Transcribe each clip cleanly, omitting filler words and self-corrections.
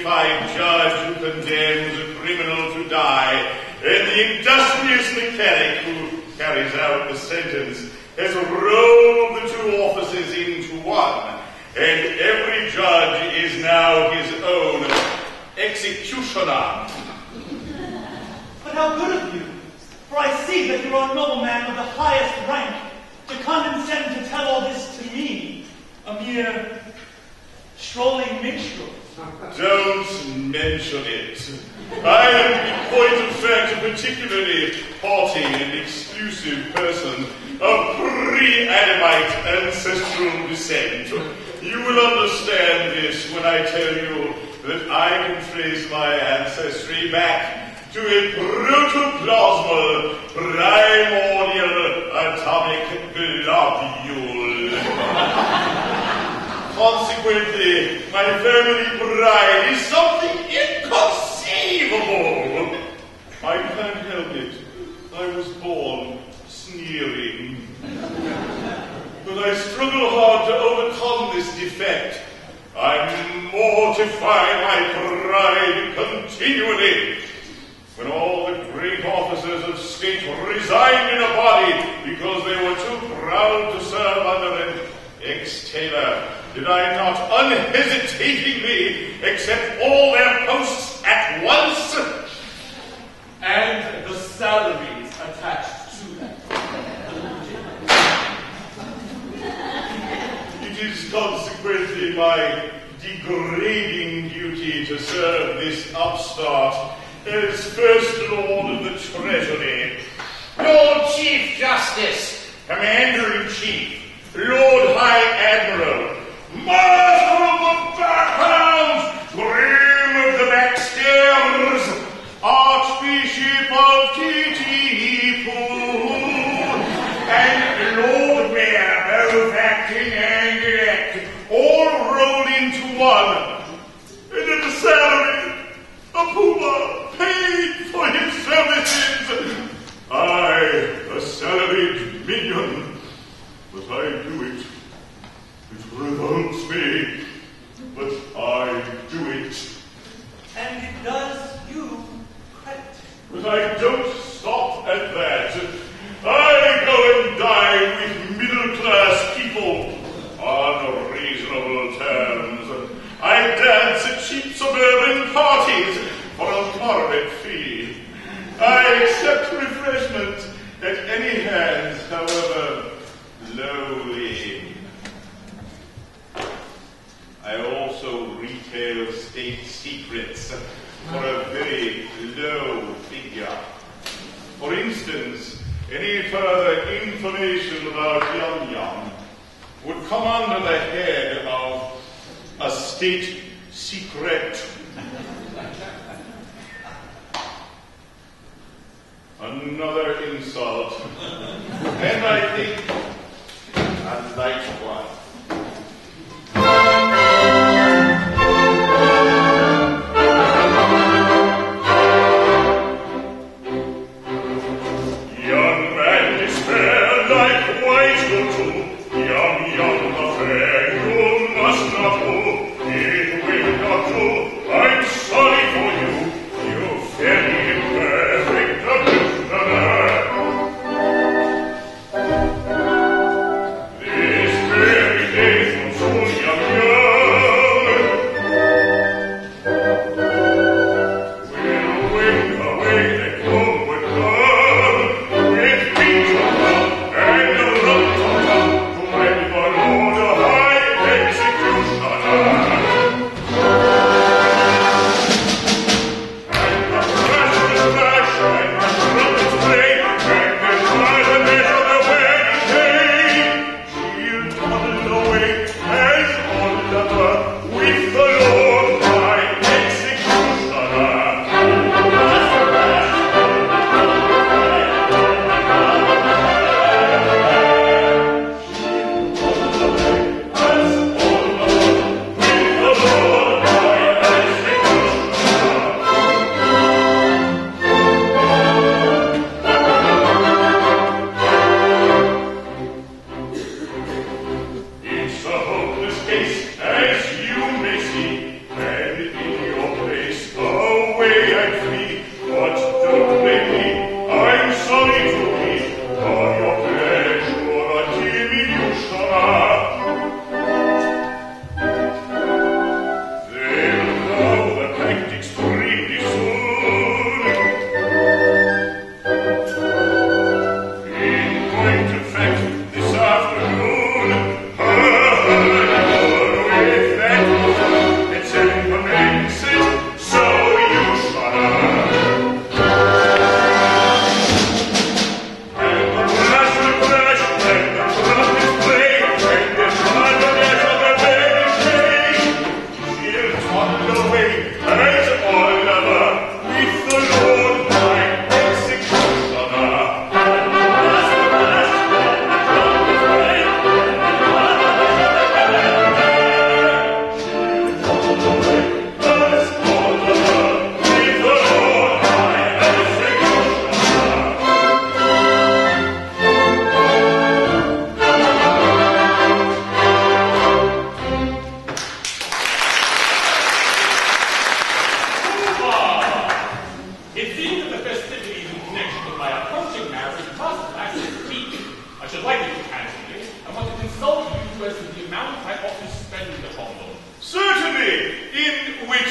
dignified judge who condemns a criminal to die, and the industrious mechanic who carries out the sentence, has rolled the two offices into one, and every judge is now his own executioner. But how good of you, for I see that you are a nobleman of the highest rank, to condescend to tell all this to me, a mere strolling minstrel. Don't mention it. I am, in point of fact, a particularly haughty and exclusive person of pre-Adamite ancestral descent. You will understand this when I tell you that I can trace my ancestry back to a protoplasmal primordial atomic globule. Consequently, my family pride is something inconceivable. I can't help it. I was born sneering. But I struggle hard to overcome this defect. I mortify my pride continually. When all the great officers of state resigned in a body because they were too proud to serve under an ex-tailor, did I not unhesitatingly accept all their posts at once? And the salaries attached to them. It is consequently my degrading duty to serve this upstart as First Lord of the Treasury. Lord Chief Justice, Commander-in-Chief, Lord High Admiral, Master of the Backhounds, Grim of the Backstairs, Archbishop of Nanki-Poo, and Lord Mayor, both acting and elect, all rolled into one. And in the salary, a Pooh-Bah paid for his services. I, a salaried minion, but I do it. It revolts me, but I do it. And it does you credit. But I don't stop at that. I go and dine with middle-class people on reasonable terms. I dance at cheap suburban parties for a moderate fee. I accept refreshment at any hands, however lowly. I also retail state secrets for a very low figure. For instance, any further information about Yum Yum would come under the head of a state secret. Another insult. And I think a light one. Young man despair like white will do. Yum Yum affair you must not do. It will not do. I'm sorry for you. You fairly imperfect commissioner. This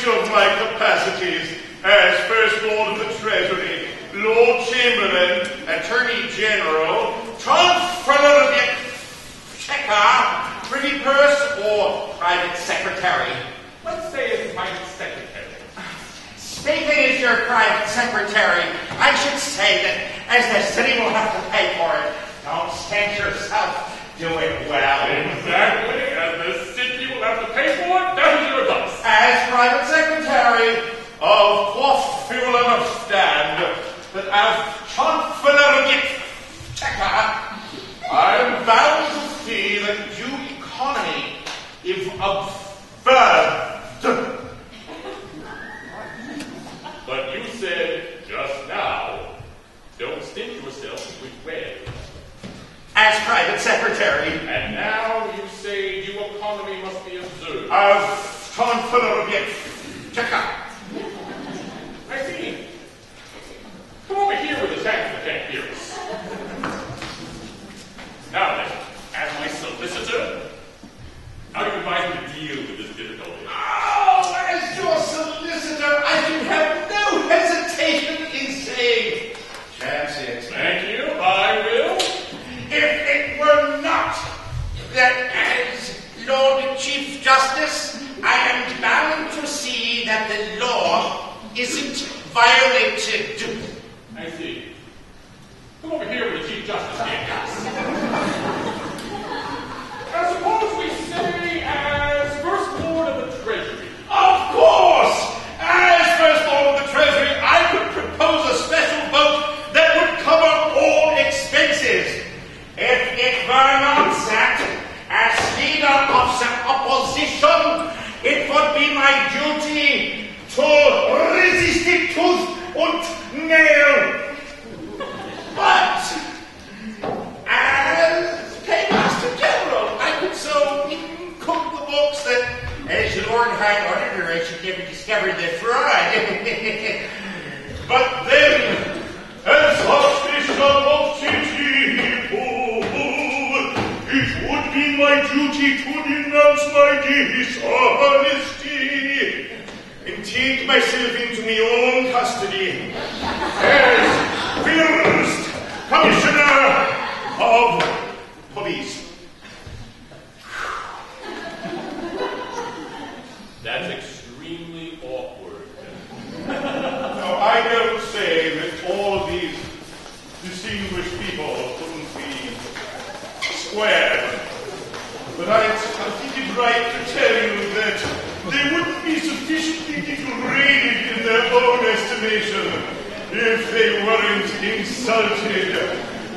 which of my capacities as First Lord of the Treasury, Lord Chamberlain, Attorney General, Chancellor of the Exchequer, Privy Purse, or Private Secretary? Let's say it's Private Secretary. Speaking as your private secretary, I should say that as the city will have to pay for it, don't stint yourself. Do it well. Exactly. As the city will have to pay for it, that is your advice. As private secretary, of course you will understand that as Chancellor of the Exchequer, I am bound to see that due economy is observed. But you said just now, don't stint yourself with red. As private secretary. And now you say due economy must be observed. As Chancellor of the Exchequer. I see. Come over here with the Chancellor can't hear us. Now then, as my solicitor, how do you advise me to deal with this difficulty? Oh, as your solicitor, I can have no hesitation in saying, chance it. Thank you, I will. If it were not that as Lord Chief Justice, I am bound to see that the law isn't violated. I see. Come over here with the Chief Justice can't hear us. I suppose we say as First Lord of the Treasury. Of course! As First Lord of the Treasury, I could propose a special vote that would cover all expenses. If it were not that, as leader of the opposition, it would be my duty to resist it tooth and nail. But as Paymaster General, I could so cook the books that as Lord High Auditor, I should never discover the fraud. But then, as Archbishop of Nanki-Poo, it would be my duty to denounce my dishonesty and take myself into my own custody as First Commissioner of Police. That's extremely awkward. Now, I don't say that all of these distinguished people couldn't be squared, but I think it's right to tell you that they wouldn't be sufficiently degraded in their own estimation if they weren't insulted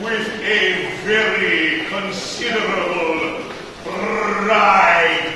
with a very considerable bribe.